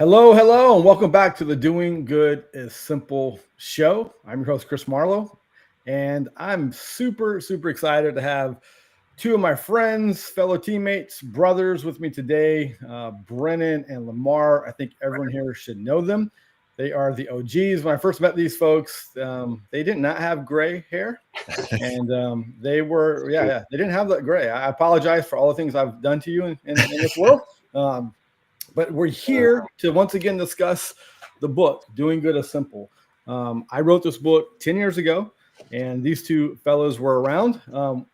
Hello, and welcome back to the Doing Good is Simple show. I'm your host, Chris Marlow, and I'm super excited to have two of my friends, fellow teammates, brothers with me today, Brennon and Lamar. I think everyone here should know them. They are the OGs. When I first met these folks, they did not have gray hair, and they were, they didn't have that gray. I apologize for all the things I've done to you in this world. But we're here to once again discuss the book, Doing Good is Simple. I wrote this book 10 years ago, and these two fellows were around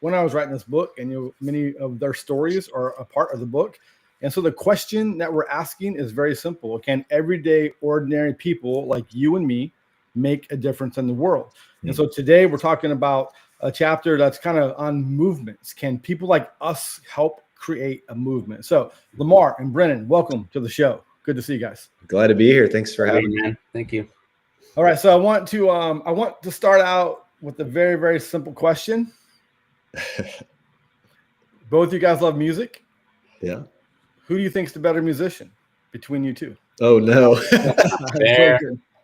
when I was writing this book, and many of their stories are a part of the book. And so the question that we're asking is very simple. Can everyday, ordinary people like you and me make a difference in the world? And so today we're talking about a chapter that's kind of on movements. Can people like us help create a movement? So Lamar and Brennon, welcome to the show. Good to see you guys. Glad to be here. Thanks for having me, man. Thank you. All right, so I want to start out with a very simple question. Both you guys love music. Yeah. Who do you think's the better musician between you two? Oh no.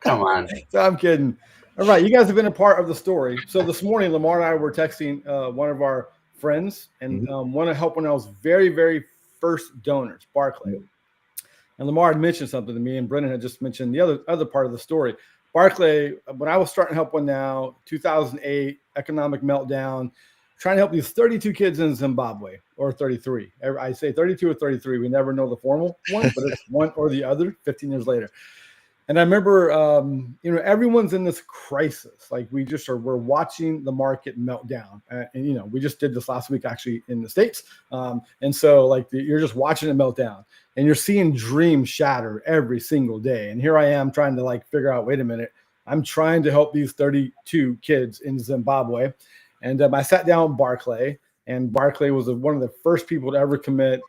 Come on. So I'm kidding. All right, you guys have been a part of the story. So this morning, Lamar and I were texting one of our friends and want to help one of those very first donors, Barclay. And Lamar had mentioned something to me, and Brennan had just mentioned the other part of the story. Barclay, when I was starting to help One Now, 2008, economic meltdown, trying to help these 32 kids in Zimbabwe, or 33. I say 32 or 33. We never know the formal one, but it's one or the other 15 years later. And I remember, everyone's in this crisis. Like we're watching the market melt down. And we just did this last week, actually, in the States. And so you're just watching it melt down and you're seeing dreams shatter every single day. And here I am trying to figure out, wait a minute, I'm trying to help these 32 kids in Zimbabwe. And I sat down with Barclay, and Barclay was one of the first people to ever commit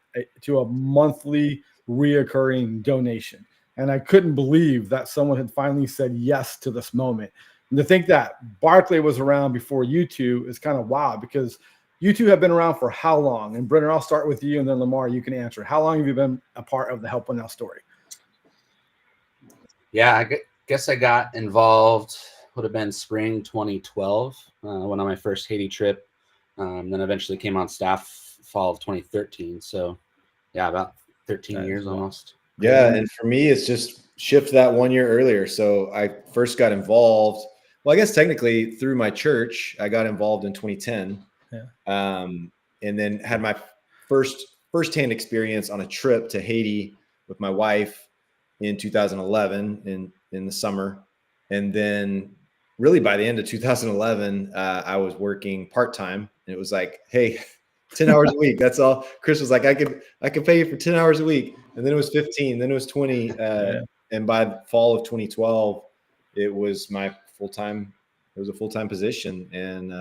to a monthly reoccurring donation. And I couldn't believe that someone had finally said yes to this moment. And to think that Barclay was around before you two is kind of wild, because you two have been around for how long? And Brennan, I'll start with you, and then Lamar, you can answer. How long have you been a part of the Help One Now story? Yeah, I guess I got involved, would have been spring 2012, went on my first Haiti trip. Then eventually came on staff fall of 2013. So yeah, about 13 years almost. Yeah, and for me, it's just shift that 1 year earlier. So I first got involved. Well, I guess technically through my church, I got involved in 2010. Yeah. And then had my firsthand experience on a trip to Haiti with my wife in 2011 in the summer. And then really by the end of 2011, I was working part-time, and it was like, hey, 10 hours a week. That's all. Chris was like, I could pay you for 10 hours a week. And then it was 15, then it was 20. And by the fall of 2012, it was my full-time. It was a full-time position. And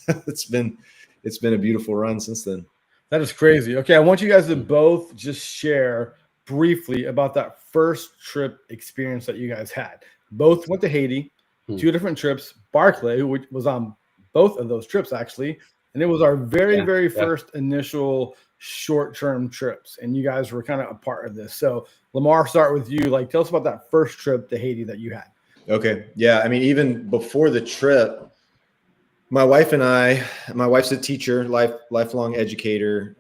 it's been a beautiful run since then. That is crazy. Okay. I want you guys to both just share briefly about that first trip experience that you guys had. Both went to Haiti, 2 different trips. Barclay, which was on both of those trips, actually. And it was our very first initial short-term trips. And you guys were kind of a part of this. So Lamar, start with you. Tell us about that first trip to Haiti that you had. Okay. Yeah. I mean, even before the trip, my wife and I, my wife's a teacher, lifelong educator,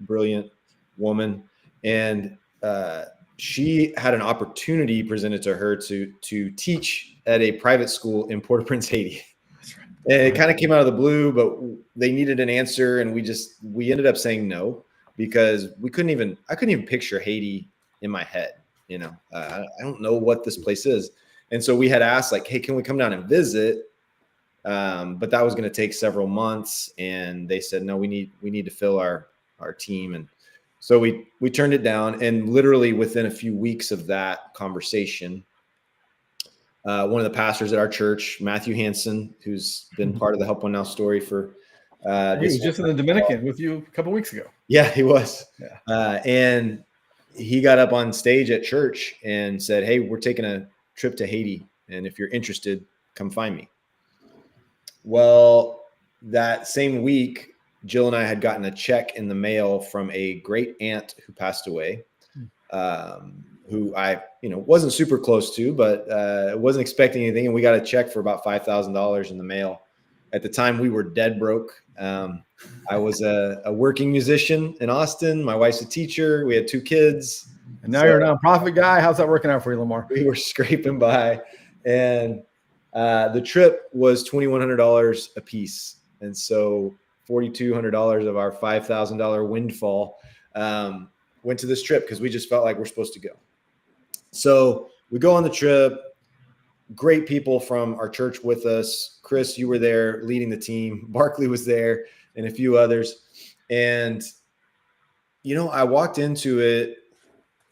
brilliant woman. And she had an opportunity presented to her to teach at a private school in Port-au-Prince, Haiti. And it kind of came out of the blue, but they needed an answer, and we ended up saying no, because I couldn't even picture Haiti in my head. I don't know what this place is. And so we had asked, hey, can we come down and visit? But that was going to take several months, and they said, no, we need to fill our team. And so we turned it down, and literally within a few weeks of that conversation, one of the pastors at our church, Matthew Hansen, who's been part of the Help One Now story for he was just in the Dominican with you a couple weeks ago. Yeah, he was. Yeah. And he got up on stage at church and said, hey, we're taking a trip to Haiti, and if you're interested, come find me. Well, that same week, Jill and I had gotten a check in the mail from a great aunt who passed away, who I, wasn't super close to, but wasn't expecting anything. And we got a check for about $5,000 in the mail. At the time, we were dead broke. I was a working musician in Austin. My wife's a teacher. We had 2 kids. And now you're a nonprofit guy. How's that working out for you, Lamar? We were scraping by. And the trip was $2,100 a piece. And so $4,200 of our $5,000 windfall went to this trip because we just felt like we're supposed to go. So we go on the trip. Great people from our church with us. Chris, you were there leading the team. Barkley was there and a few others. And, I walked into it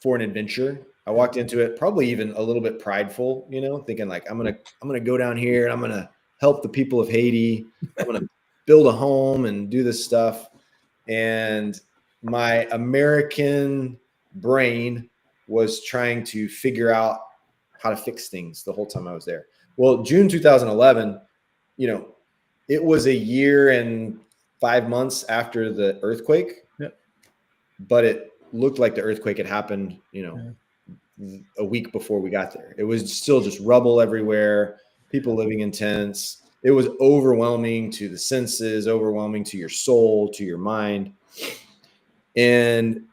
for an adventure. I walked into it probably even a little bit prideful, thinking like, I'm going to go down here and I'm going to help the people of Haiti. I'm going to build a home and do this stuff. And my American brain was trying to figure out how to fix things the whole time I was there. Well, June 2011, it was a year and 5 months after the earthquake, but it looked like the earthquake had happened, a week before we got there. It was still just rubble everywhere, people living in tents. It was overwhelming to the senses, overwhelming to your soul, to your mind. And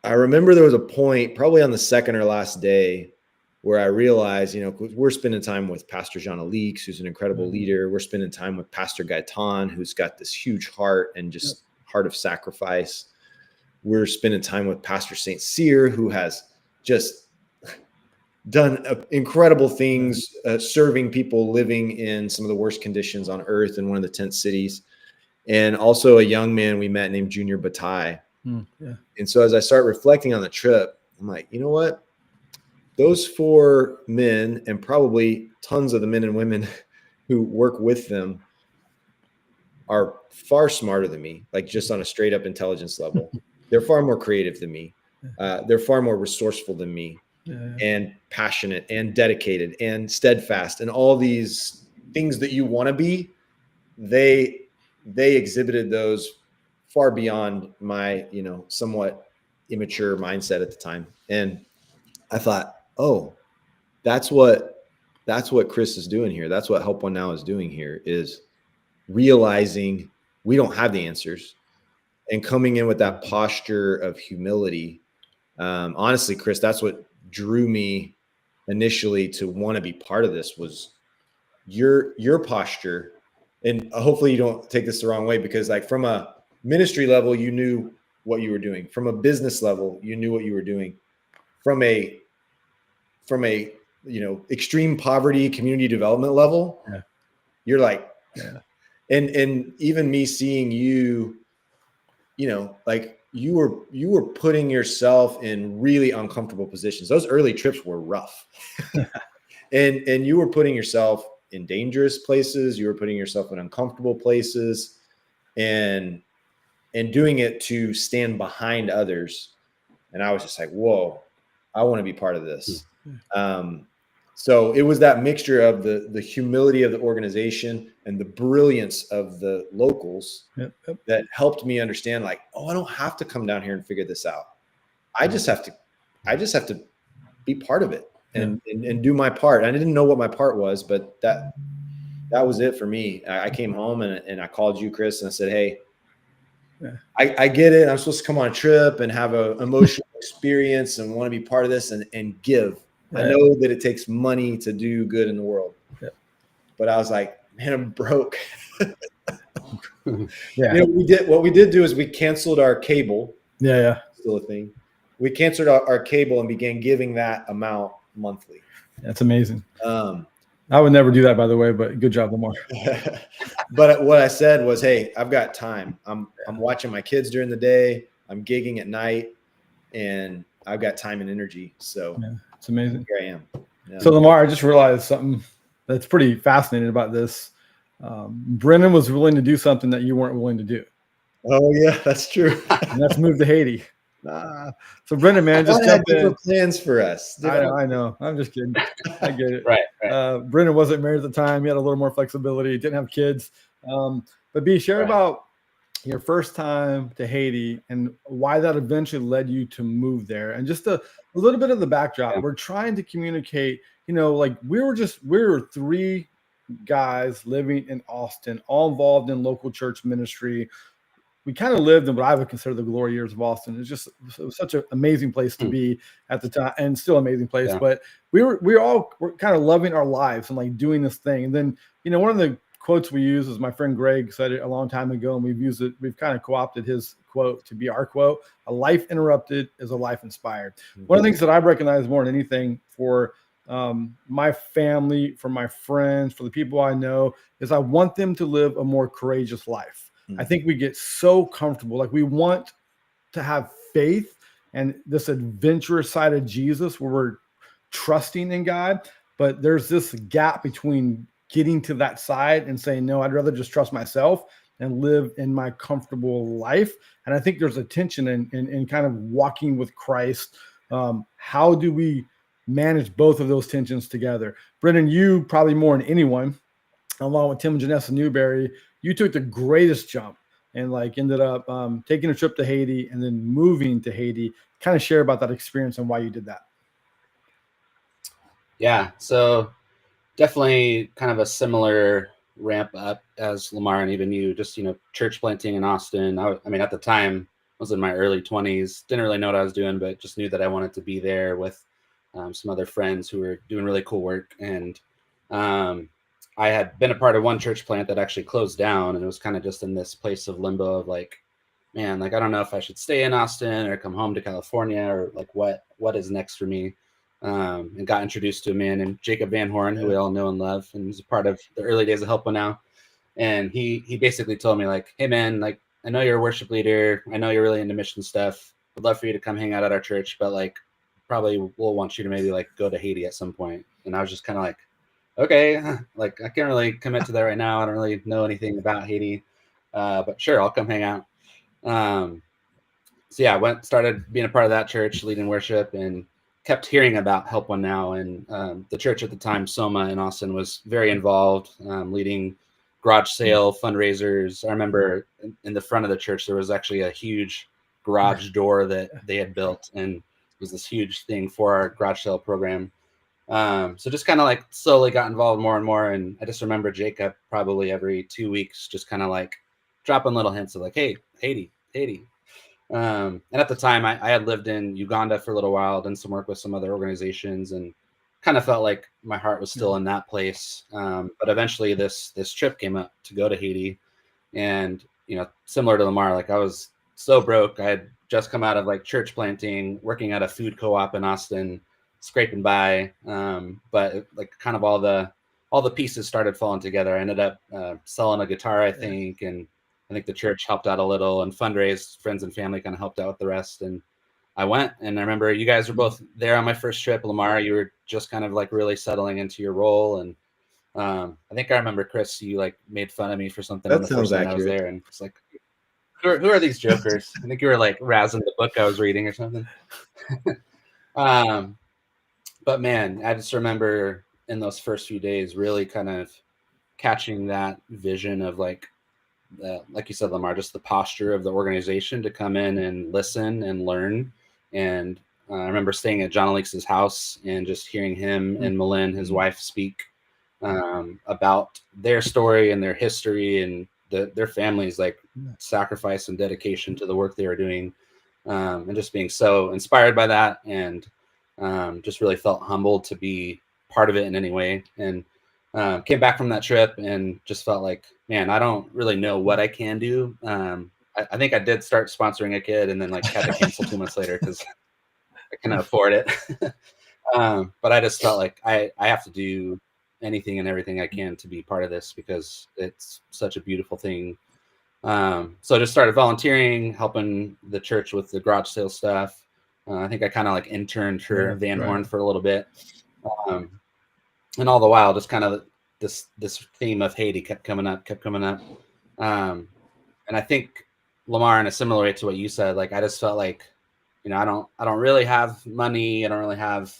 I remember there was a point probably on the second or last day where I realized, we're spending time with Pastor Jean Alix, who's an incredible leader. We're spending time with Pastor Gaitan, who's got this huge heart and just heart of sacrifice. We're spending time with Pastor St. Cyr, who has just done incredible things, serving people living in some of the worst conditions on earth in one of the tent cities. And also a young man we met named Junior Bataille. And so as I start reflecting on the trip, I'm like, you know what? Those 4 men and probably tons of the men and women who work with them are far smarter than me, like just on a straight up intelligence level. They're far more creative than me. They're far more resourceful than me, and passionate and dedicated and steadfast and all these things that you want to be. They exhibited those far beyond my, somewhat immature mindset at the time. And I thought, oh, that's what Chris is doing here. That's what Help One Now is doing here, is realizing we don't have the answers and coming in with that posture of humility. Honestly, Chris, that's what drew me initially to want to be part of this, was your posture. And hopefully you don't take this the wrong way, because like from a ministry level, you knew what you were doing. From a business level, you knew what you were doing. From a extreme poverty community development level, you're like, and even me seeing you, like you were putting yourself in really uncomfortable positions. Those early trips were rough. and you were putting yourself in dangerous places. You were putting yourself in uncomfortable places, and doing it to stand behind others. And I was just like, whoa, I want to be part of this. So it was that mixture of the humility of the organization and the brilliance of the locals that helped me understand, like, oh, I don't have to come down here and figure this out. I just have to be part of it and do my part. I didn't know what my part was, but that was it for me. I came home and I called you, Chris, and I said, hey, I get it. I'm supposed to come on a trip and have an emotional experience and want to be part of this and give. I know that it takes money to do good in the world, but I was like, man, I'm broke. What we did do is we canceled our cable. Still a thing. We canceled our cable and began giving that amount monthly. That's amazing. I would never do that, by the way, but good job, Lamar. But what I said was, hey, I've got time. I'm watching my kids during the day. I'm gigging at night, and I've got time and energy. So it's amazing. Here I am. Yeah. So Lamar, I just realized something that's pretty fascinating about this. Brennon was willing to do something that you weren't willing to do. Oh yeah, that's true. And that's move to Haiti. So Brennon, man, just jump in. Plans for us. I know. I'm just kidding. I get it. Right. Brennon wasn't married at the time. He had a little more flexibility. Didn't have kids. But share about your first time to Haiti and why that eventually led you to move there, and just a little bit of the backdrop. Yeah. We're trying to communicate, like we were 3 guys living in Austin, all involved in local church ministry. We kind of lived in what I would consider the glory years of Austin. It was such an amazing place to be at the time, and still amazing place. Yeah. But we were kind of loving our lives and like doing this thing. And then, one of the quotes we use is my friend Greg said it a long time ago, and we've used it. We've kind of co-opted his quote to be our quote: "A life interrupted is a life inspired." Mm-hmm. One of the things that I recognize more than anything for my family, for my friends, for the people I know, is I want them to live a more courageous life. I think we get so comfortable. Like we want to have faith and this adventurous side of Jesus where we're trusting in God, but there's this gap between getting to that side and saying, no, I'd rather just trust myself and live in my comfortable life. And I think there's a tension in kind of walking with Christ. How do we manage both of those tensions together? Brennon, you probably more than anyone, along with Tim and Janessa Newberry, you took the greatest jump and like ended up taking a trip to Haiti and then moving to Haiti. Kind of share about that experience and why you did that. Yeah, so definitely kind of a similar ramp up as Lamar and even you, just, church planting in Austin. I mean, at the time, I was in my early 20s, didn't really know what I was doing, but just knew that I wanted to be there with some other friends who were doing really cool work. And I had been a part of one church plant that actually closed down, and it was kind of just in this place of limbo of like, man, like, I don't know if I should stay in Austin or come home to California, or like what is next for me. And got introduced to a man named Jacob Van Horn, who we all know and love, and he's a part of the early days of Help One Now. And he basically told me like, hey man, like, I know you're a worship leader, I know you're really into mission stuff, would love for you to come hang out at our church, but like probably we'll want you to maybe like go to Haiti at some point. And I was just kind of like, okay, like I can't really commit to that right now. I don't really know anything about Haiti, but sure, I'll come hang out. So yeah, started being a part of that church, leading worship, and kept hearing about Help One Now. And the church at the time, Soma in Austin, was very involved, leading garage sale fundraisers. I remember in the front of the church, there was actually a huge garage door that they had built, and it was this huge thing for our garage sale program. So just kind of like slowly got involved more and more. And I just remember Jacob probably every 2 weeks, just kind of like dropping little hints of like, hey, Haiti. And at the time I had lived in Uganda for a little while, done some work with some other organizations, and kind of felt like my heart was still in that place. But eventually this trip came up to go to Haiti, and, similar to Lamar, like I was so broke. I had just come out of like church planting, working at a food co-op in Austin, scraping by. But like kind of all the pieces started falling together. I ended up selling a guitar, I think, and I think the church helped out a little, and fundraised, friends and family kind of helped out with the rest. And I went, and I remember you guys were both there on my first trip. Lamar, you were just kind of like really settling into your role. And I think I remember, Chris, you like made fun of me for something on the first night I was there. And it's like, who are these jokers? I think you were like razzing the book I was reading or something. But man, I just remember in those first few days really kind of catching that vision of like you said, Lamar, just the posture of the organization to come in and listen and learn. And I remember staying at John Aleek's house and just hearing him and Malin, his wife, speak about their story and their history and their families, like sacrifice and dedication to the work they were doing, and just being so inspired by that, and just really felt humbled to be part of it in any way. And came back from that trip and just felt like, man, I don't really know what I can do. I think I did start sponsoring a kid, and then like had to cancel 2 months later because I couldn't afford it. But I just felt like I have to do anything and everything I can to be part of this, because it's such a beautiful thing. So I just started volunteering, helping the church with the garage sale stuff. I think I kind of like interned for Van Horn for a little bit. And all the while, just kind of this theme of Haiti kept coming up. And I think, Lamar, in a similar way to what you said, like I just felt like, I don't really have money. I don't really have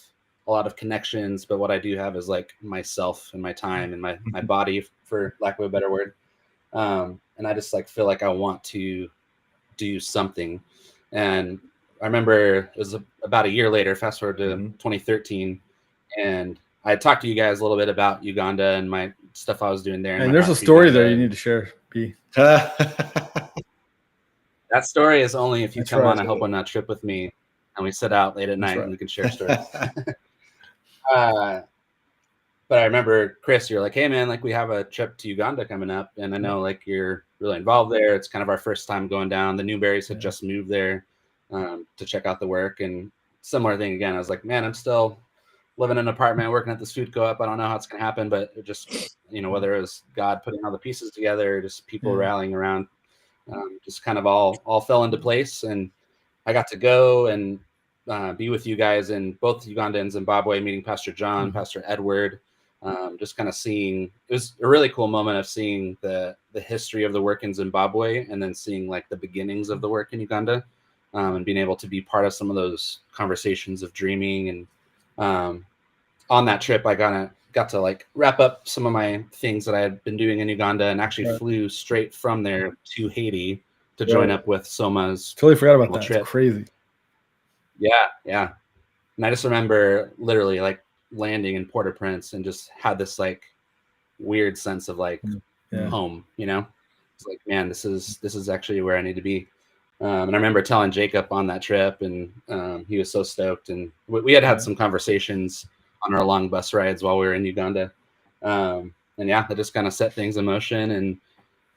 a lot of connections, but what I do have is like myself and my time and my body, for lack of a better word. And I just like feel like I want to do something. And I remember it was about a year later, fast forward to 2013, and I had talked to you guys a little bit about Uganda and my stuff I was doing there. And there's a story there you need to share, B. That story is only if you come on a Help One Not trip with me, and we sit out late at night and we can share stories. But I remember, Chris, you're like, hey, man, like we have a trip to Uganda coming up. And I know like you're really involved there. It's kind of our first time going down. The Newberries had just moved there to check out the work. And similar thing again, I was like, man, I'm still living in an apartment, working at this food co-op. I don't know how it's going to happen, but it just, you know, whether it was God putting all the pieces together, just people rallying around, just kind of all fell into place. And I got to go and be with you guys in both Uganda and Zimbabwe, meeting Pastor John, Pastor Edward, just kind of seeing, it was a really cool moment of seeing the history of the work in Zimbabwe and then seeing like the beginnings of the work in Uganda, and being able to be part of some of those conversations of dreaming. And on that trip, I got to like wrap up some of my things that I had been doing in Uganda, and actually flew straight from there to Haiti to join up with Soma's. Totally forgot about that. Trip. It's crazy. Yeah. And I just remember literally like landing in Port-au-Prince and just had this like weird sense of like home, you know. It's like, man, this is actually where I need to be. And I remember telling Jacob on that trip, and he was so stoked. And we had some conversations on our long bus rides while we were in Uganda. And yeah, that just kind of set things in motion, and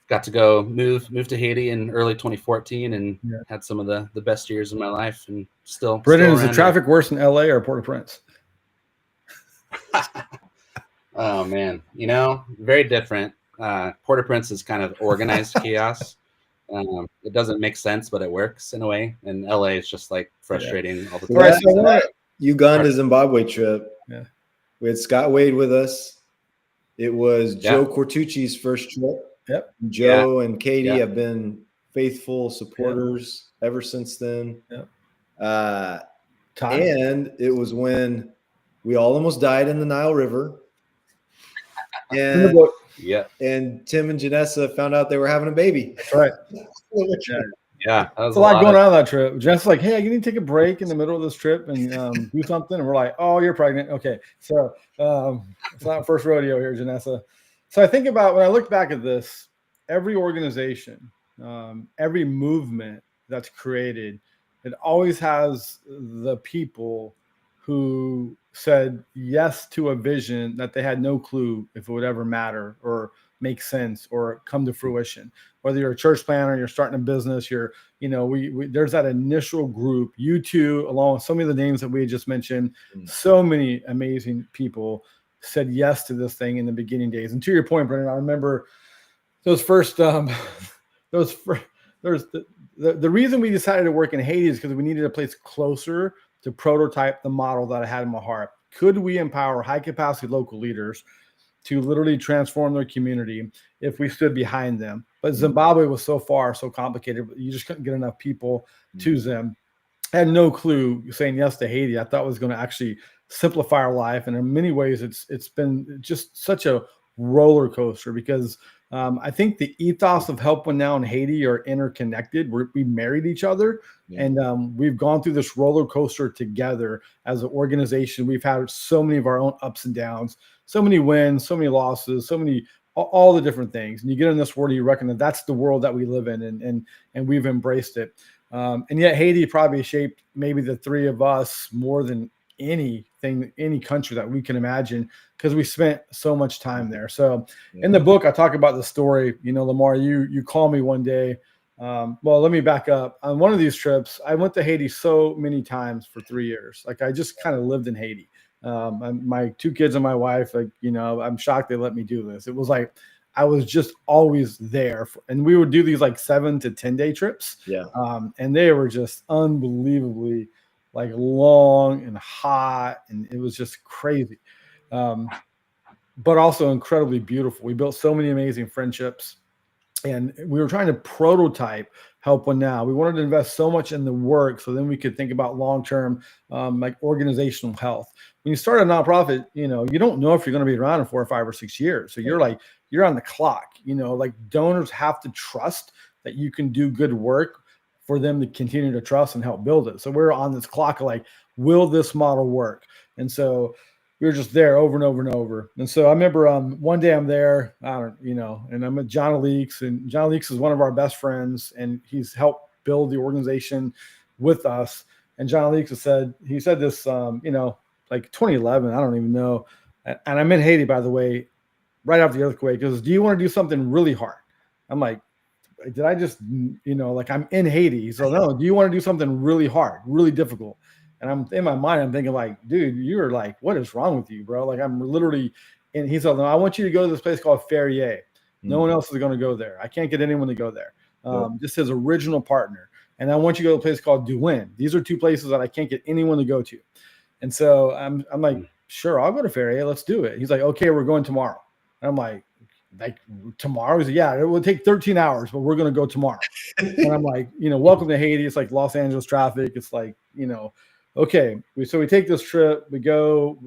got to go move to Haiti in early 2014, and had some of the best years of my life. And still, Brennon, is the traffic worse in LA or Port-au-Prince? Oh man, you know, very different. Port-au-Prince is kind of organized chaos. It doesn't make sense, but it works in a way. And LA is just like frustrating all the time. Right, so that Uganda Zimbabwe trip. Yeah, we had Scott Wade with us. It was Joe Cortucci's first trip. Yep. Joe and Katie have been faithful supporters ever since then. Yep. And it was when we all almost died in the Nile River. And and Tim and Janessa found out they were having a baby. That's right. Yeah. There's a lot going on that trip. Janessa's like, hey, you need to take a break in the middle of this trip and do something. And we're like, oh, you're pregnant. Okay. So it's not first rodeo here, Janessa. So I think about, when I look back at this, every organization, every movement that's created, it always has the people who said yes to a vision that they had no clue if it would ever matter or make sense or come to fruition. Whether you're a church planner, you're starting a business, there's that initial group, you two, along with so many of the names that we had just mentioned, so many amazing people said yes to this thing in the beginning days. And to your point, Brennan, I remember those first, the reason we decided to work in Haiti is because we needed a place closer to prototype the model that I had in my heart. Could we empower high capacity local leaders to literally transform their community if we stood behind them? But Zimbabwe was so far, so complicated. You just couldn't get enough people to them. I had no clue saying yes to Haiti. I thought it was going to actually simplify our life. And in many ways, it's been just such a roller coaster, because I think the ethos of Help One Now in Haiti are interconnected. We married each other, and we've gone through this roller coaster together as an organization. We've had so many of our own ups and downs, so many wins, so many losses, so many, all the different things. And you get in this world, you reckon that that's the world that we live in, and we've embraced it. And yet Haiti probably shaped maybe the three of us more than any country that we can imagine, because we spent so much time there. So in the book, I talk about the story. Lamar, you call me one day. Well, let me back up. On one of these trips, I went to Haiti so many times for 3 years. Like, I just kind of lived in Haiti. My two kids and my wife, I'm shocked they let me do this. It was like I was just always there. And we would do these like 7 to 10 day trips. Yeah. And they were just unbelievably like long and hot, and it was just crazy. But also incredibly beautiful. We built so many amazing friendships, and we were trying to prototype Help One Now. We wanted to invest so much in the work, so then we could think about long-term, like organizational health. When you start a nonprofit, you don't know if you're going to be around in 4 or 5 or 6 years. So you're like, you're on the clock. Like donors have to trust that you can do good work for them to continue to trust and help build it. So we're on this clock of like, will this model work? And so we were just there over and over and over. And so I remember one day I'm there, and I'm at John Leeks, and John Leeks is one of our best friends, and he's helped build the organization with us. And John Leeks said this, like 2011, I don't even know. And I'm in Haiti, by the way, right after the earthquake. He goes, do you want to do something really hard? I'm like, did I just, like I'm in Haiti. So no, do you want to do something really hard, really difficult? And I'm in my mind, I'm thinking like, dude, you're like, what is wrong with you, bro? Like I'm literally, and he said, no, I want you to go to this place called Ferrier. No one else is going to go there. I can't get anyone to go there. Just his original partner. And I want you to go to a place called Douin. These are two places that I can't get anyone to go to. And so I'm like, sure, I'll go to Ferrier. Let's do it. He's like, okay, we're going tomorrow. And I'm like tomorrow? He's like, yeah, it will take 13 hours, but we're going to go tomorrow. And I'm like, welcome to Haiti. It's like Los Angeles traffic. It's like, okay. So we take this trip. We go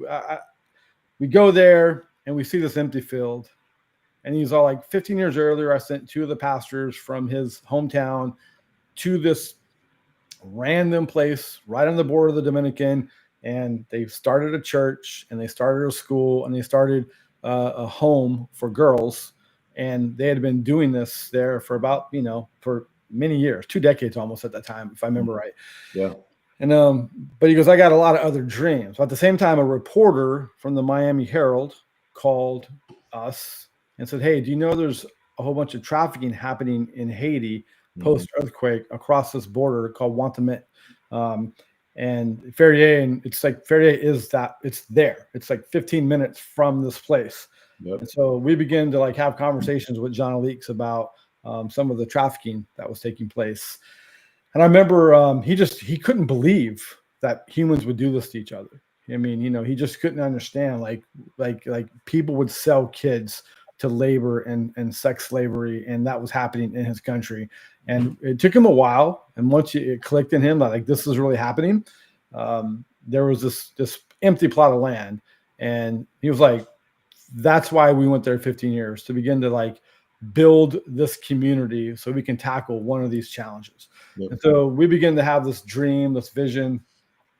there and we see this empty field. And he's all like, 15 years earlier, I sent two of the pastors from his hometown to this random place right on the border of the Dominican. And they started a church and they started a school and they started a home for girls. And they had been doing this there for about, for many years, 2 decades almost at that time, if I remember right. Yeah. And, but he goes, I got a lot of other dreams. But at the same time, a reporter from the Miami Herald called us and said, hey, do you know there's a whole bunch of trafficking happening in Haiti post-earthquake across this border called Wantamit? And Ferrier, and it's like Ferrier is that it's there. It's like 15 minutes from this place. Yep. And so we began to like have conversations with John Leeks about some of the trafficking that was taking place. And I remember he couldn't believe that humans would do this to each other. I mean, he just couldn't understand like people would sell kids to labor and sex slavery, and that was happening in his country. And it took him a while, and once it clicked in him that like this is really happening, there was this empty plot of land, and he was like, "That's why we went there 15 years to begin to like build this community so we can tackle one of these challenges." Yep. And so we begin to have this dream, this vision.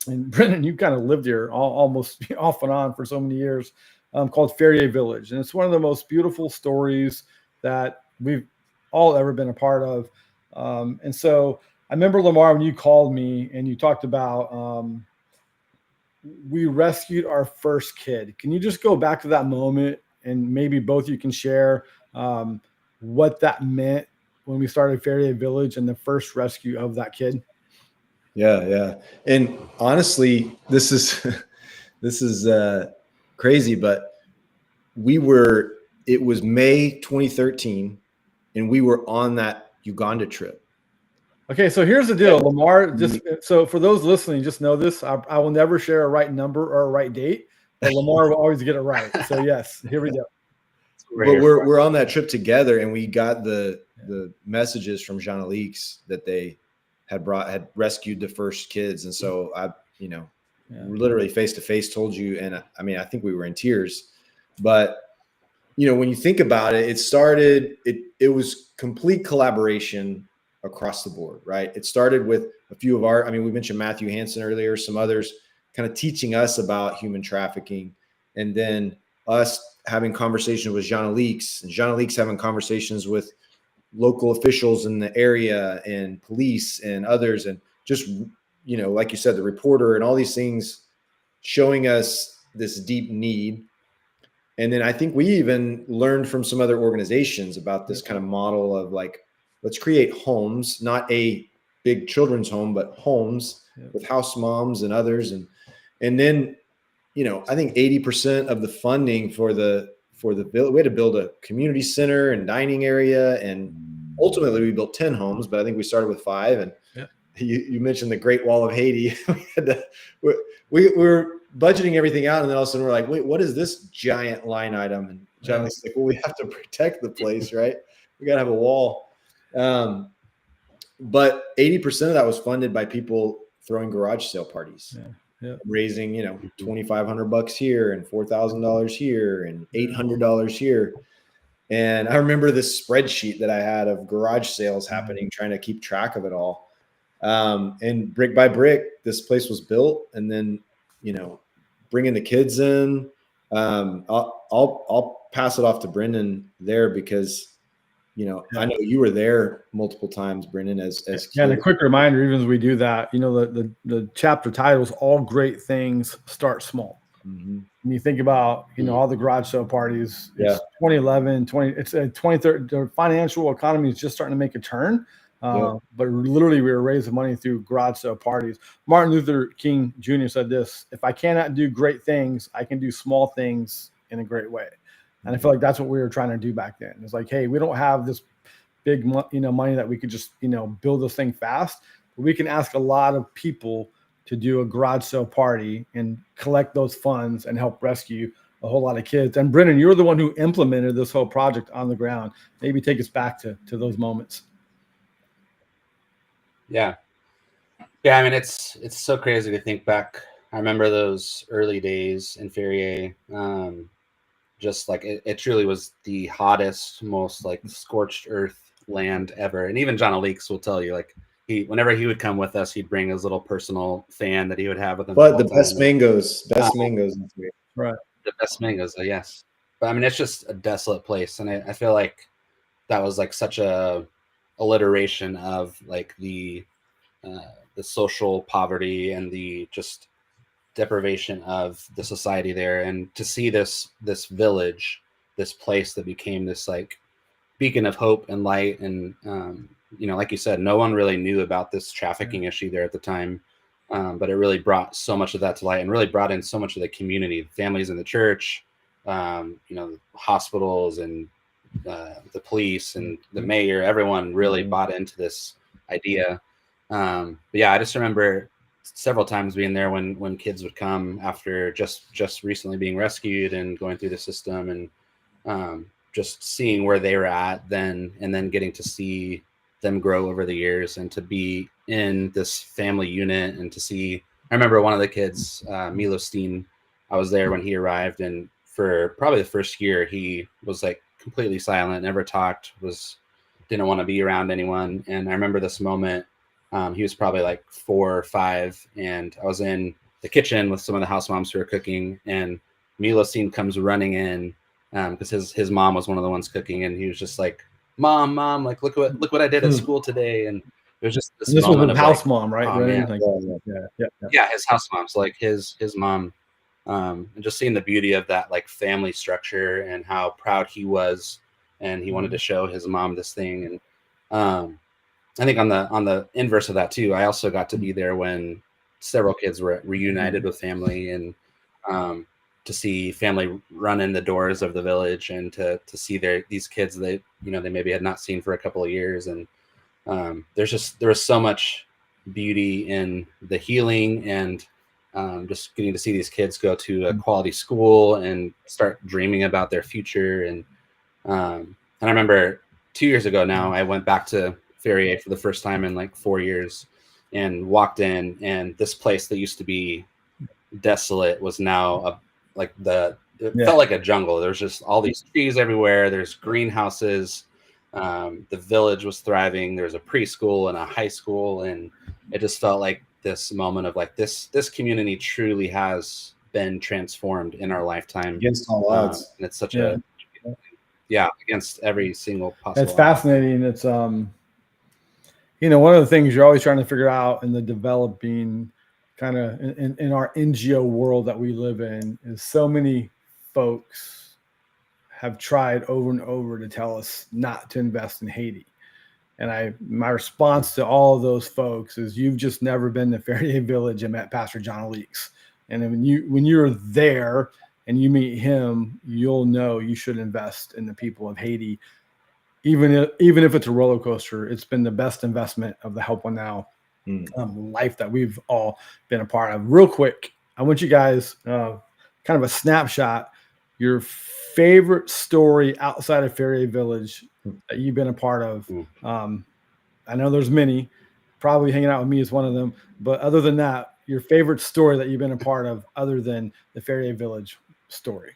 And Brennan, you kind of lived here almost off and on for so many years. Called Ferrier Village. And it's one of the most beautiful stories that we've all ever been a part of. And so I remember, Lamar, when you called me and you talked about we rescued our first kid. Can you just go back to that moment and maybe both you can share what that meant when we started Ferrier Village and the first rescue of that kid? Yeah. And honestly, this is crazy, but it was May 2013 and we were on that Uganda trip. Okay. So here's the deal, Lamar, so for those listening, just know this, I will never share a right number or a right date, but Lamar will always get it right. So yes, here we go. But we're on that trip together and we got the messages from Jean Alix that they had rescued the first kids. And so I, literally face to face told you, and I mean, I think we were in tears, but when you think about it, it was complete collaboration across the board, right? It started with a few of we mentioned Matthew Hansen earlier, some others kind of teaching us about human trafficking, and then us having conversations with Jean Alix, and Jean Alix having conversations with local officials in the area and police and others, and just like you said, the reporter and all these things showing us this deep need. And then I think we even learned from some other organizations about this kind of model of like, let's create homes, not a big children's home, but homes with house moms and others. And then, I think 80% of the funding for the bill, we had to build a community center and dining area. And ultimately we built 10 homes, but I think we started with 5. And you mentioned the Great Wall of Haiti. we were budgeting everything out, and then all of a sudden we're like, wait, what is this giant line item? And John was like, well, we have to protect the place, right? We got to have a wall. But 80% of that was funded by people throwing garage sale parties, raising, $2,500 here and $4,000 here and $800 here. And I remember this spreadsheet that I had of garage sales happening, trying to keep track of it all. And brick by brick, this place was built, and then, bringing the kids in. I'll pass it off to Brennon there because, I know you were there multiple times, Brennon, as yeah. And a quick reminder, even as we do that, the chapter title is "All Great Things Start Small." Mm-hmm. When you think about, all the garage sale parties, it's Yeah. 2011, it's a 2030. The financial economy is just starting to make a turn. But literally, we were raising money through garage sale parties. Martin Luther King Jr. said this: "If I cannot do great things, I can do small things in a great way." And I feel like that's what we were trying to do back then. It's like, hey, we don't have this big, money that we could just, build this thing fast. But we can ask a lot of people to do a garage sale party and collect those funds and help rescue a whole lot of kids. And Brennan, you're the one who implemented this whole project on the ground. Maybe take us back to those moments. Yeah. I mean, it's so crazy to think back. I remember those early days in Ferrier. Just like it truly was the hottest, most like scorched earth land ever. And even John O'Leeks will tell you, like, whenever he would come with us, he'd bring his little personal fan that he would have with him. But the best mangoes. Right. The best mangoes, yes. But I mean, it's just a desolate place. And I feel like that was like such a alliteration of like the social poverty and the just deprivation of the society there. And to see this village, this place that became this like beacon of hope and light. And, like you said, no one really knew about this trafficking issue there at the time. But it really brought so much of that to light and really brought in so much of the community, families in the church, hospitals and the police and the mayor. Everyone really bought into this idea. But yeah, I just remember several times being there when kids would come after just recently being rescued and going through the system, and just seeing where they were at then, and then getting to see them grow over the years and to be in this family unit and to see. I remember one of the kids, Milo Steen, I was there when he arrived, and for probably the first year he was like completely silent, never talked, didn't want to be around anyone. And I remember this moment. He was probably like 4 or 5, and I was in the kitchen with some of the house moms who were cooking, and Milo Steen comes running in because his mom was one of the ones cooking, and he was just like, "Mom, like look what I did at school today." And it was just this moment of house like, mom, right? Oh, man. man. Like, Yeah, his house mom. So like his mom, and just seeing the beauty of that like family structure and how proud he was, and he wanted to show his mom this thing. And I think on the inverse of that too, I also got to be there when several kids were reunited with family, and to see family run in the doors of the village, and to see these kids that they maybe had not seen for a couple of years. And there was so much beauty in the healing, and just getting to see these kids go to a quality school and start dreaming about their future. And I remember 2 years ago now, I went back to Ferrier for the first time in like 4 years, and walked in, and this place that used to be desolate was now felt like a jungle. There's just all these trees everywhere. There's greenhouses. The village was thriving. There was a preschool and a high school, and it just felt like this moment of like this community truly has been transformed in our lifetime. Against all odds. And it's such against every single possible. It's fascinating. It's one of the things you're always trying to figure out in the developing kind of in our NGO world that we live in is so many folks have tried over and over to tell us not to invest in Haiti. And my response to all of those folks is, you've just never been to Ferrier Village and met Pastor John O'Leeks. And when you're there and you meet him, you'll know you should invest in the people of Haiti. Even if it's a roller coaster, it's been the best investment of the Help One Now life that we've all been a part of. Real quick, I want you guys kind of a snapshot, your favorite story outside of Ferrier Village that you've been a part of. I know there's many, probably hanging out with me is one of them, but other than that, your favorite story that you've been a part of other than the Ferrier Village story.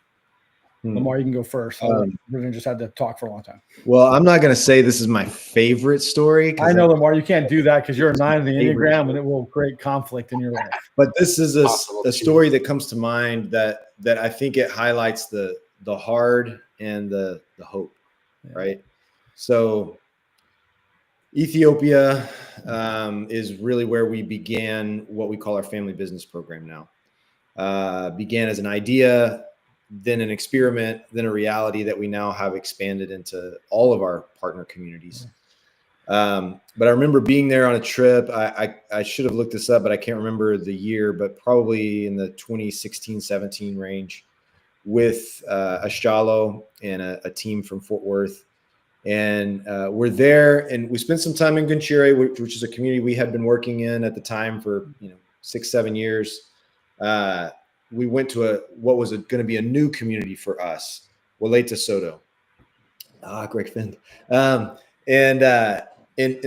Lamar, you can go first. Brennon just had to talk for a long time. Well, I'm not going to say this is my favorite story. I know, Lamar, you can't do that because you're a 9 in the Enneagram, and it will create conflict in your life. But this is a story that comes to mind that I think it highlights the hard and the hope, right? So Ethiopia is really where we began what we call our family business program now. Began as an idea, then an experiment, then a reality that we now have expanded into all of our partner communities. But I remember being there on a trip. I should have looked this up, but I can't remember the year, but probably in the 2016-17 range with Ashalo and a team from Fort Worth. And we're there, and we spent some time in Gunchere, which is a community we had been working in at the time for 6-7 years. We went to what was going to be a new community for us, Waleta Soto. Greg Finn. And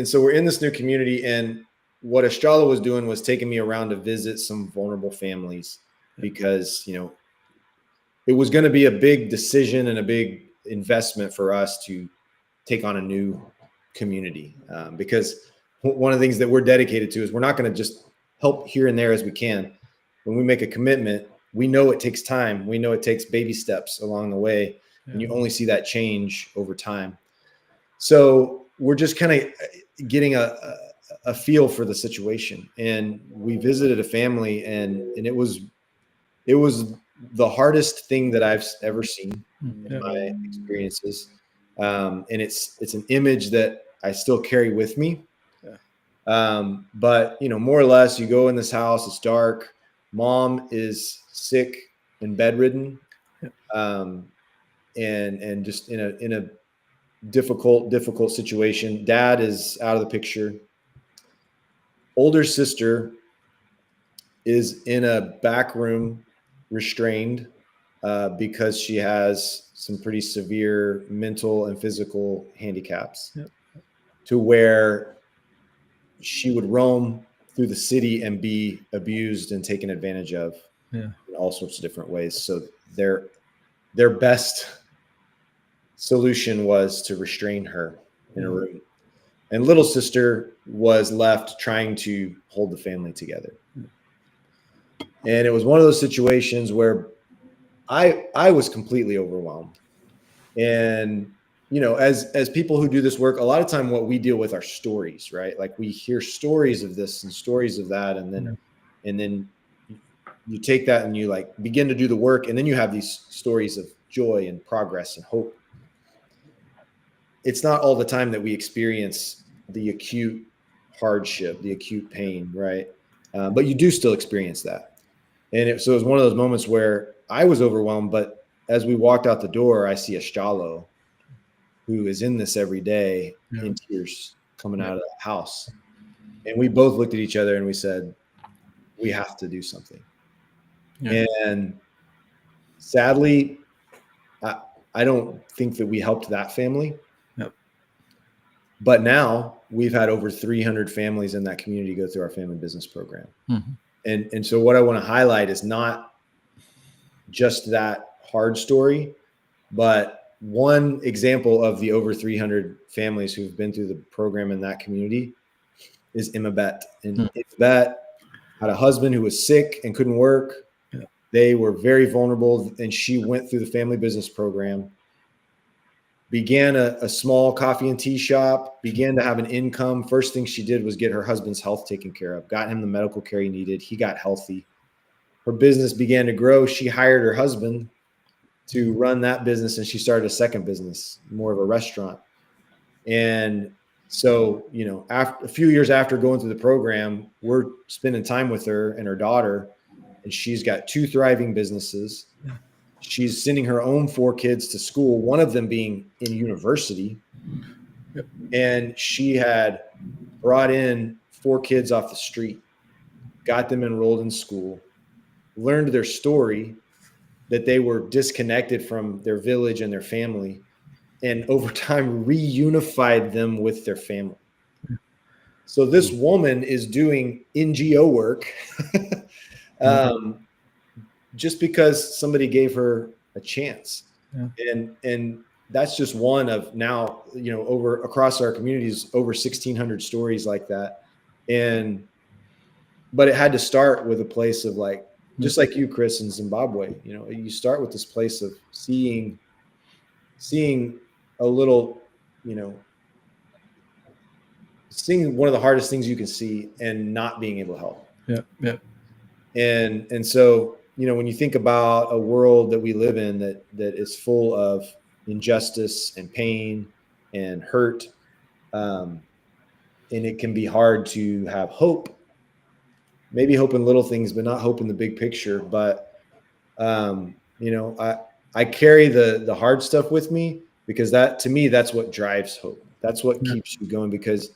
so we're in this new community, and what Ashalo was doing was taking me around to visit some vulnerable families because, it was going to be a big decision and a big investment for us to take on a new community. Because one of the things that we're dedicated to is we're not going to just help here and there as we can. When we make a commitment, we know it takes time. We know it takes baby steps along the way, and you only see that change over time. So we're just kind of getting a feel for the situation. And we visited a family, and it was the hardest thing that I've ever seen in my experiences. And it's an image that I still carry with me. But more or less, you go in this house, it's dark. Mom is sick and bedridden, and just in a difficult situation. Dad is out of the picture. Older sister is in a back room, restrained, because she has some pretty severe mental and physical handicaps, to where she would roam through the city and be abused and taken advantage of in all sorts of different ways. So their best solution was to restrain her in a room. And little sister was left trying to hold the family together. And it was one of those situations where I was completely overwhelmed. And as people who do this work, a lot of time what we deal with are stories, right? Like we hear stories of this and stories of that, and then you take that and you like begin to do the work, and then you have these stories of joy and progress and hope. It's not all the time that we experience the acute hardship, the acute pain, right? But you do still experience that. And so it was one of those moments where I was overwhelmed, but as we walked out the door, I see Ashalo, who is in this every day, in tears coming out of the house. And we both looked at each other and we said, we have to do something. And sadly, I don't think that we helped that family. But now we've had over 300 families in that community go through our family business program. And so what I want to highlight is not just that hard story, but one example of the over 300 families who've been through the program in that community is Imabet. And Imabet had a husband who was sick and couldn't work. They were very vulnerable, and she went through the family business program, began a small coffee and tea shop, began to have an income. First thing she did was get her husband's health taken care of, got him the medical care he needed. He got healthy. Her business began to grow. She hired her husband to run that business, and she started a second business, more of a restaurant. And so, after a few years after going through the program, we're spending time with her and her daughter, and she's got 2 thriving businesses. She's sending her own 4 kids to school, one of them being in university. And she had brought in 4 kids off the street, got them enrolled in school, learned their story, that they were disconnected from their village and their family, and over time reunified them with their family. So this woman is doing NGO work just because somebody gave her a chance. And that's just one of now, over across our communities, over 1,600 stories like that. But it had to start with a place of like, just like you, Chris, in Zimbabwe, you start with this place of seeing a little, seeing one of the hardest things you can see and not being able to help. Yeah. And so, when you think about a world that we live in that is full of injustice and pain and hurt, and it can be hard to have hope, maybe hope in little things, but not hope in the big picture. But, I carry the hard stuff with me, because that, to me, that's what drives hope. That's what keeps you going, because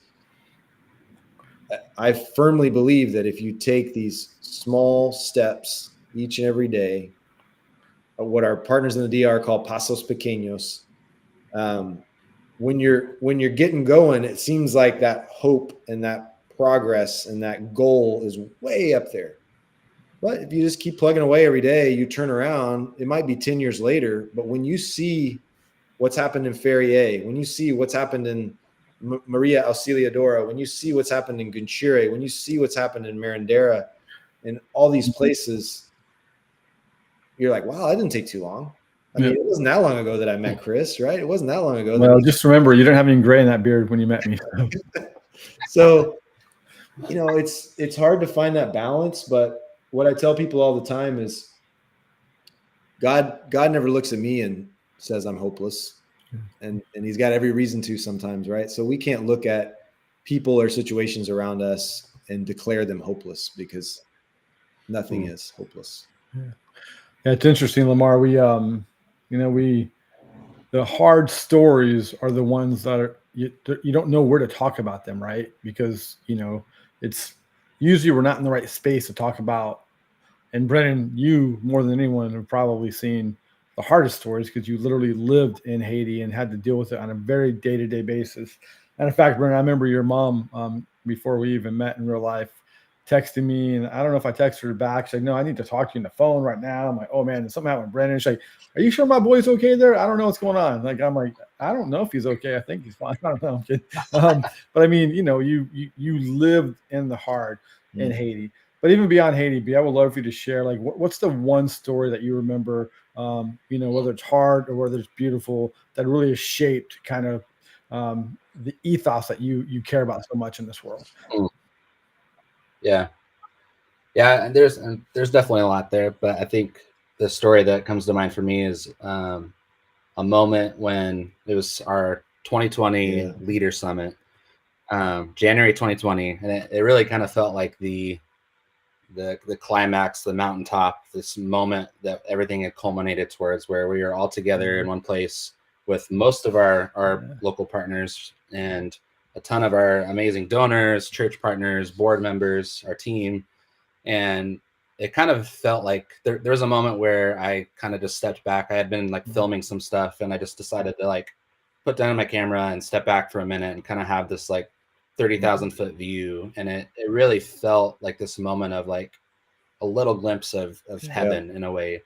I firmly believe that if you take these small steps each and every day, what our partners in the DR call pasos pequeños, when you're getting going, it seems like that hope and that progress and that goal is way up there. But if you just keep plugging away every day, you turn around, it might be 10 years later, but when you see what's happened in Ferrier, when you see what's happened in Maria Auxiliadora, when you see what's happened in Gunchire, when you see what's happened in Merendera, and all these places, you're like, wow, that didn't take too long. I mean, it wasn't that long ago that I met Chris, right? It wasn't that long ago. Well, just remember, you don't have any gray in that beard when you met me. So, it's hard to find that balance, but what I tell people all the time is God never looks at me and says I'm hopeless. And he's got every reason to sometimes, right? So we can't look at people or situations around us and declare them hopeless, because nothing is hopeless. Yeah, it's interesting, Lamar. We, the hard stories are the ones that are, you don't know where to talk about them, right? Because, it's usually we're not in the right space to talk about. And Brennon, you more than anyone have probably seen the hardest stories, because you literally lived in Haiti and had to deal with it on a very day-to-day basis. And in fact, Brennan, I remember your mom, before we even met in real life, texting me, and I don't know if I texted her back. She's like, no, I need to talk to you on the phone right now. I'm like, oh man, something happened with Brennan. She's like, are you sure my boy's okay there? I don't know what's going on. I'm like, I don't know if he's okay. I think he's fine. I don't know. I'm kidding. But I mean, you lived in the hard in Haiti. But even beyond Haiti, I would love for you to share, like, what's the one story that you remember, whether it's hard or whether it's beautiful, that really has shaped kind of the ethos that you care about so much in this world. Yeah. And there's definitely a lot there, but I think the story that comes to mind for me is a moment when it was our 2020 Leader Summit, January 2020, and it really kind of felt like the climax, the mountaintop, this moment that everything had culminated towards, where we were all together in one place with most of our local partners and a ton of our amazing donors, church partners, board members, our team. And it kind of felt like there was a moment where I kind of just stepped back. I had been like filming some stuff, and I just decided to like put down my camera and step back for a minute and kind of have this like 30,000 foot view. And it really felt like this moment of like a little glimpse of heaven in a way,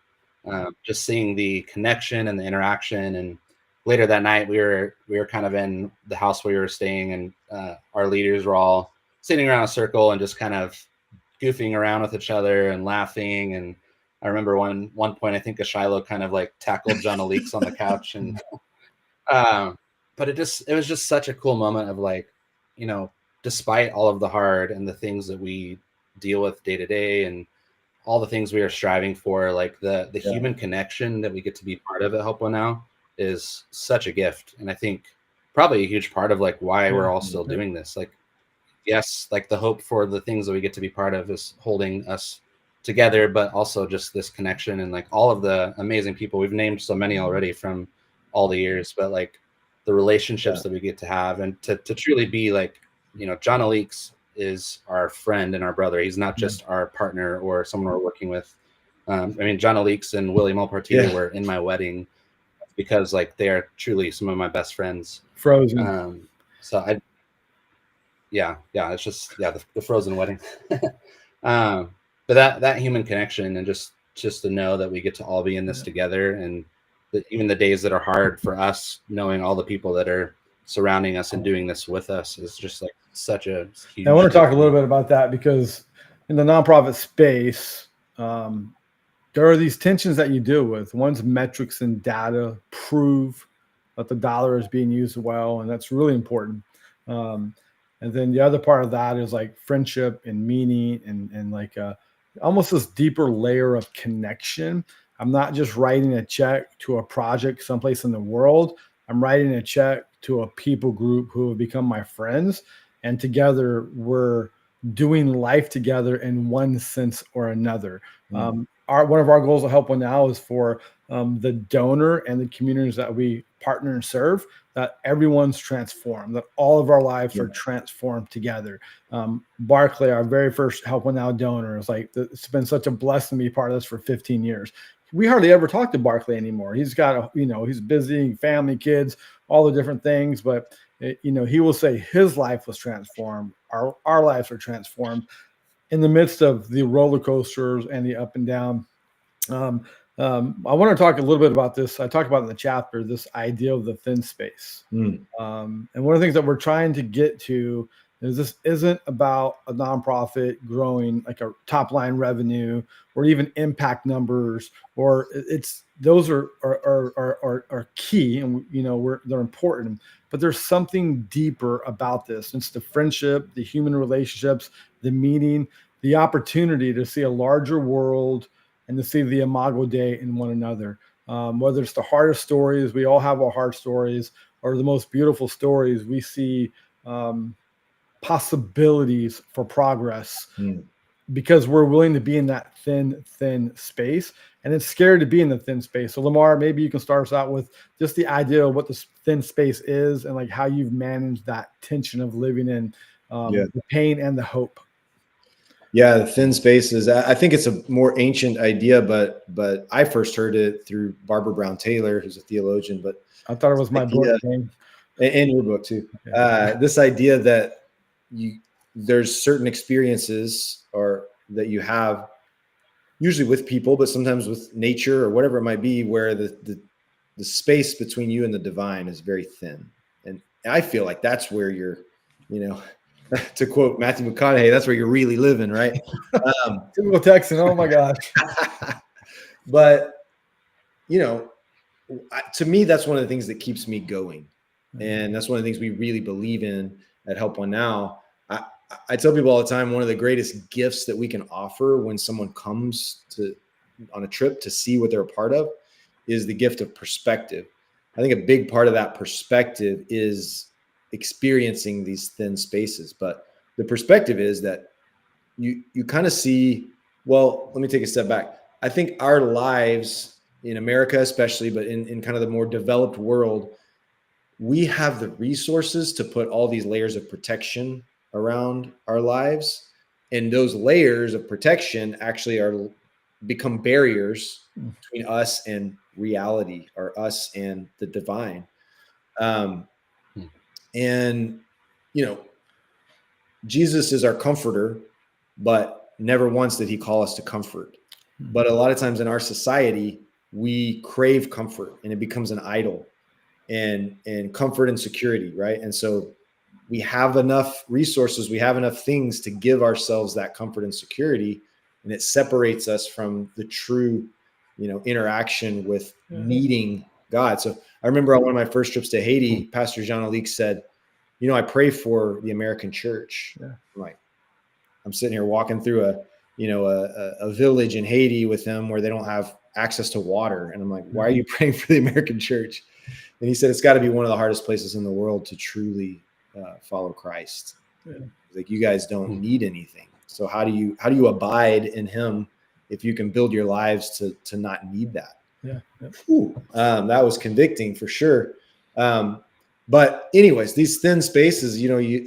just seeing the connection and the interaction. And later that night, we were kind of in the house where we were staying, and our leaders were all sitting around a circle and just kind of goofing around with each other and laughing. And I remember one point, I think Shiloh kind of like tackled John Aleeks on the couch, and but it was just such a cool moment of like, despite all of the hard and the things that we deal with day to day and all the things we are striving for, like the human connection that we get to be part of at Help One Now is such a gift. And I think probably a huge part of like why we're all still doing this. Like, yes, like the hope for the things that we get to be part of is holding us together, but also just this connection and like all of the amazing people we've named, so many already from all the years, but like the relationships that we get to have, and to truly be like, John Aleeks is our friend and our brother. He's not just our partner or someone we're working with. I mean, John Aleeks and Willie Malpartida were in my wedding because like they are truly some of my best friends. Frozen. So it's just the frozen wedding. But that human connection, and just to know that we get to all be in this together, and even the days that are hard for us, knowing all the people that are surrounding us and doing this with us is just like such a huge. I want to talk a little bit about that because in the nonprofit space, there are these tensions that you deal with. One's metrics and data prove that the dollar is being used well, and that's really important. And then the other part of that is like friendship and meaning and like almost this deeper layer of connection. I'm not just writing a check to a project someplace in the world. I'm writing a check to a people group who have become my friends, and together we're doing life together in one sense or another. One of our goals of Help One Now is for the donor and the communities that we partner and serve, that everyone's transformed, that all of our lives are transformed together. Barclay, our very first Help One Now donor, is like, it's been such a blessing to be part of this for 15 years. We hardly ever talk to Barclay anymore. He's got he's busy, family, kids, all the different things, but he will say his life was transformed. Our lives are transformed in the midst of the roller coasters and the up and down. I want to talk a little bit about this. I talked about in the chapter, this idea of the thin space. And one of the things that we're trying to get to is this isn't about a nonprofit growing like a top line revenue or even impact numbers, or those are key, and they're important, but there's something deeper about this. It's the friendship, the human relationships, the meeting, the opportunity to see a larger world and to see the imago Dei in one another. Whether it's the hardest stories, we all have our hard stories, or the most beautiful stories, we see possibilities for progress because we're willing to be in that thin space, and it's scary to be in the thin space. So Lamar, maybe you can start us out with just the idea of what this thin space is and like how you've managed that tension of living in the pain and the hope. Yeah, the thin spaces. I think it's a more ancient idea, but I first heard it through Barbara Brown Taylor, who's a theologian. But I thought it was my book name. And your book too. This idea that there's certain experiences or that you have, usually with people, but sometimes with nature or whatever it might be, where the space between you and the divine is very thin. And I feel like that's where you're, to quote Matthew McConaughey, that's where you're really living, right? Typical Texan. Oh my gosh. But, to me, that's one of the things that keeps me going. And that's one of the things we really believe in at Help One Now. I tell people all the time, one of the greatest gifts that we can offer when someone comes on a trip to see what they're a part of is the gift of perspective. I think a big part of that perspective is experiencing these thin spaces. But the perspective is that you kind of see, well, let me take a step back. I think our lives in America, especially, but in kind of the more developed world, we have the resources to put all these layers of protection around our lives. And those layers of protection actually become barriers between us and reality, or us and the divine. And, Jesus is our comforter, but never once did he call us to comfort. But a lot of times in our society, we crave comfort and it becomes an idol, and comfort and security, right? And so we have enough resources, we have enough things to give ourselves that comfort and security, and it separates us from the true, interaction with needing God. So I remember on one of my first trips to Haiti, Pastor Jean Alique said, I pray for the American church. I'm sitting here walking through a village in Haiti with them where they don't have access to water. And I'm like, why are you praying for the American church? And he said, it's got to be one of the hardest places in the world to truly follow Christ. Like, you guys don't need anything. So how do you abide in him if you can build your lives to not need that? That was convicting for sure. But anyways, these thin spaces,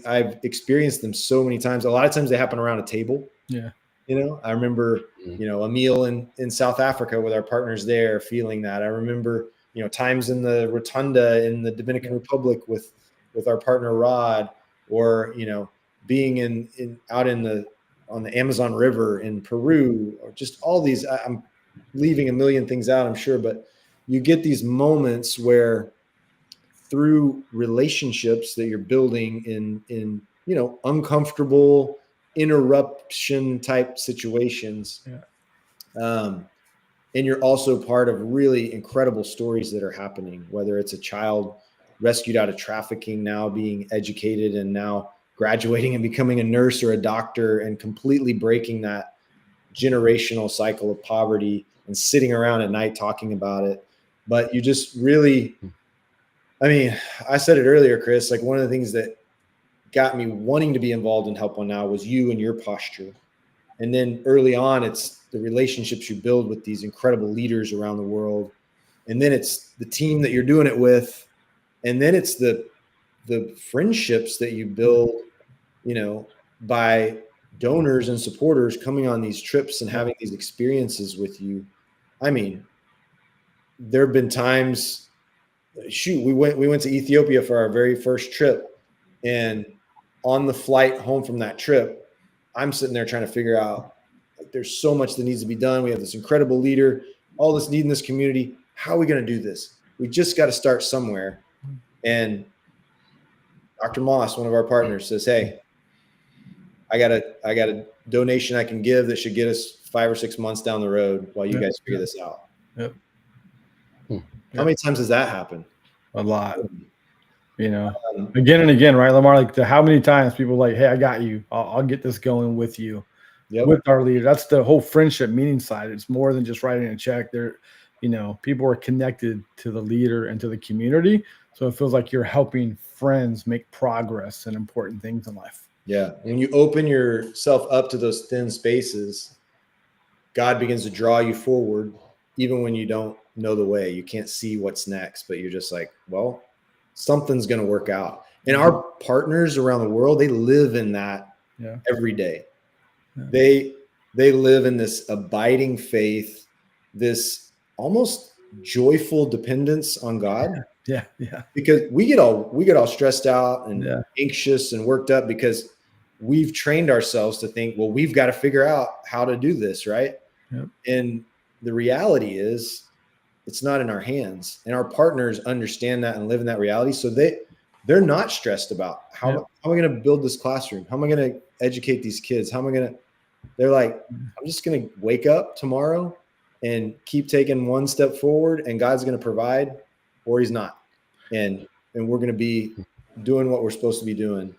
I've experienced them so many times. A lot of times they happen around a table. I remember, a meal in South Africa with our partners there, feeling that. I remember, times in the rotunda in the Dominican Republic with our partner Rod, or, being out on the Amazon River in Peru, or just all these. I'm leaving a million things out, I'm sure, but you get these moments where through relationships that you're building in uncomfortable interruption type situations, and you're also part of really incredible stories that are happening, whether it's a child rescued out of trafficking, now being educated and now graduating and becoming a nurse or a doctor and completely breaking that generational cycle of poverty and sitting around at night talking about it. But you just really, I mean, I said it earlier, Chris, like one of the things that got me wanting to be involved in Help One Now was you and your posture. And then early on, it's the relationships you build with these incredible leaders around the world. And then it's the team that you're doing it with. And then it's the friendships that you build, by donors and supporters coming on these trips and having these experiences with you. I mean, there have been times, we went to Ethiopia for our very first trip, and on the flight home from that trip, I'm sitting there trying to figure out, like, there's so much that needs to be done. We have this incredible leader, all this need in this community. How are we going to do this? We just got to start somewhere. And Dr. Moss, one of our partners, says, hey, I got a donation I can give that should get us 5 or 6 months down the road while you guys figure this out. Yep. How many times does that happen? A lot. Again and again, right, Lamar? Like, how many times people like, hey, I got you. I'll get this going with you, with our leader. That's the whole friendship meaning side. It's more than just writing a check. People are connected to the leader and to the community. So it feels like you're helping friends make progress and important things in life. Yeah. When you open yourself up to those thin spaces, God begins to draw you forward, even when you don't know the way. You can't see what's next, but you're just like, well, something's going to work out. And our partners around the world, they live in that every day. Yeah. They live in this abiding faith, this almost joyful dependence on God. Yeah. Because we get all stressed out and anxious and worked up because we've trained ourselves to think, well, we've got to figure out how to do this, right? Yep. And the reality is, it's not in our hands, and our partners understand that and live in that reality. So they're not stressed about how am I going to build this classroom? How am I going to educate these kids? They're like, I'm just going to wake up tomorrow and keep taking one step forward, and God's going to provide, or he's not. And we're going to be doing what we're supposed to be doing.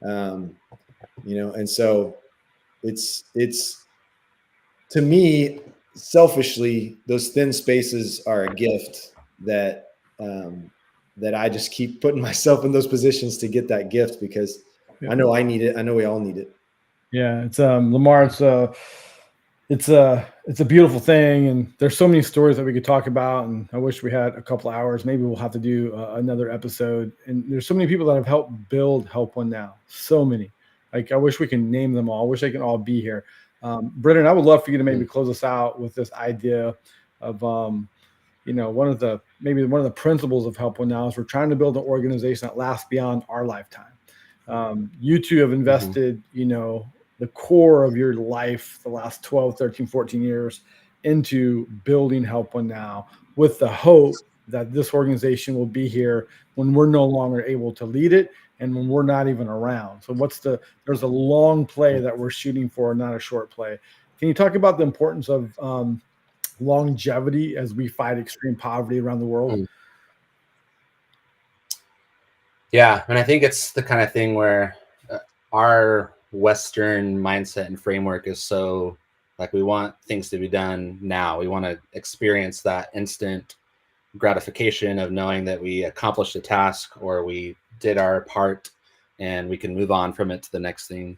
And so it's to me, selfishly, those thin spaces are a gift that I just keep putting myself in those positions to get that gift, because I know I need it. I know we all need it. Yeah. It's Lamar. It's a beautiful thing. And there's so many stories that we could talk about. And I wish we had a couple of hours. Maybe we'll have to do another episode. And there's so many people that have helped build Help One Now. So many. Like, I wish we can name them all. I wish they can all be here. Brennon, I would love for you to maybe close us out with this idea of, one of the principles of Help One Now is we're trying to build an organization that lasts beyond our lifetime. You two have invested, the core of your life, the last 12, 13, 14 years into building Help One Now, with the hope that this organization will be here when we're no longer able to lead it and when we're not even around. So there's a long play that we're shooting for, not a short play. Can you talk about the importance of longevity as we fight extreme poverty around the world? Yeah. And I think it's the kind of thing where our Western mindset and framework is so, like, we want things to be done now. We want to experience that instant gratification of knowing that we accomplished a task or we did our part and we can move on from it to the next thing.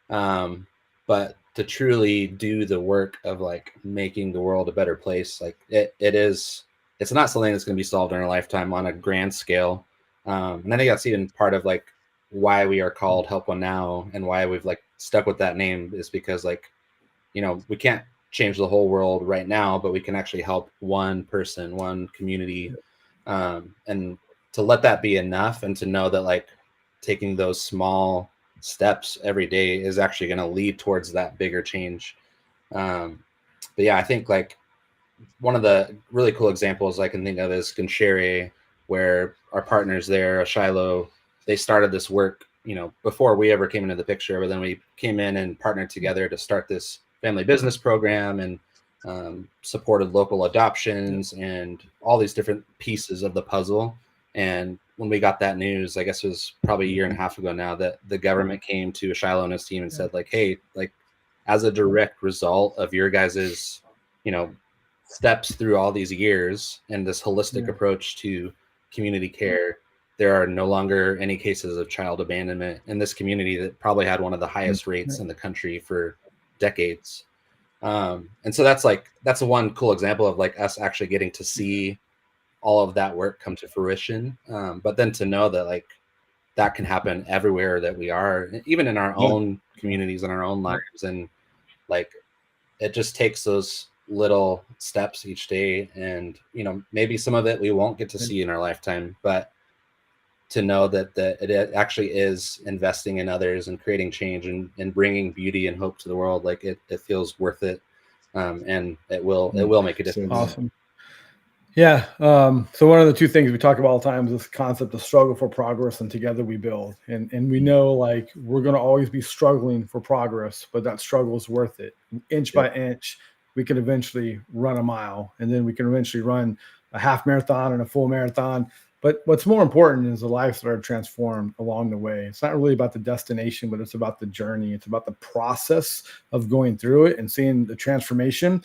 But to truly do the work of, like, making the world a better place, like, it's not something that's going to be solved in our lifetime on a grand scale. And I think that's even part of, like, why we are called Help One Now and why we've, like, stuck with that name, is because, like, we can't change the whole world right now, but we can actually help one person, one community. And to let that be enough, and to know that, like, taking those small steps every day is actually going to lead towards that bigger change. But yeah, I think, like, one of the really cool examples I can think of is Gansheri, where our partners there, Shiloh, they started this work, before we ever came into the picture, but then we came in and partnered together to start this family business program and supported local adoptions and all these different pieces of the puzzle. And when we got that news, I guess it was probably a year and a half ago now, that the government came to Shiloh and his team and said, like, hey, like, as a direct result of your guys's, steps through all these years and this holistic approach to community care, there are no longer any cases of child abandonment in this community that probably had one of the highest rates in the country for decades. And so that's one cool example of like us actually getting to see all of that work come to fruition. But then to know that like that can happen everywhere that we are, even in our own communities and our own lives. And like, it just takes those little steps each day. And, maybe some of it we won't get to see in our lifetime, but to know that it actually is investing in others and creating change and bringing beauty and hope to the world. Like it feels worth it. And it will make a difference. Awesome. Yeah. So one of the two things we talk about all the time is this concept of struggle for progress, and together we build. And we know like we're going to always be struggling for progress, but that struggle is worth it. Inch by inch, we can eventually run a mile, and then we can eventually run a half marathon and a full marathon. But what's more important is the lives that are transformed along the way. It's not really about the destination, but it's about the journey. It's about the process of going through it and seeing the transformation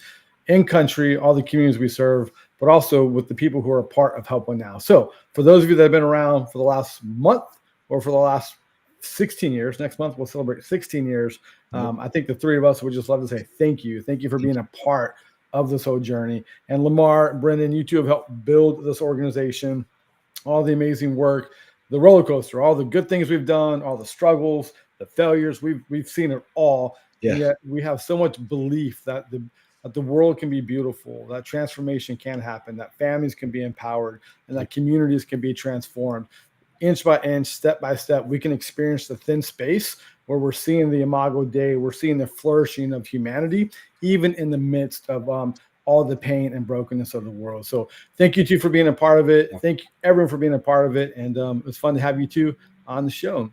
in country, all the communities we serve, but also with the people who are a part of Help One Now. So for those of you that have been around for the last month or for the last 16 years, next month we'll celebrate 16 years. I think the three of us would just love to say thank you. Thank you for being a part of this whole journey. And Lamar and Brennon, you two have helped build this organization, all the amazing work, the roller coaster, all the good things we've done, all the struggles, the failures, we've seen it all. Yeah. And yet we have so much belief that the world can be beautiful, that transformation can happen, that families can be empowered, and that communities can be transformed. Inch by inch, step by step, we can experience the thin space where we're seeing the Imago Dei, we're seeing the flourishing of humanity, even in the midst of all the pain and brokenness of the world. So thank you two for being a part of it. Thank you everyone for being a part of it. And it's fun to have you two on the show.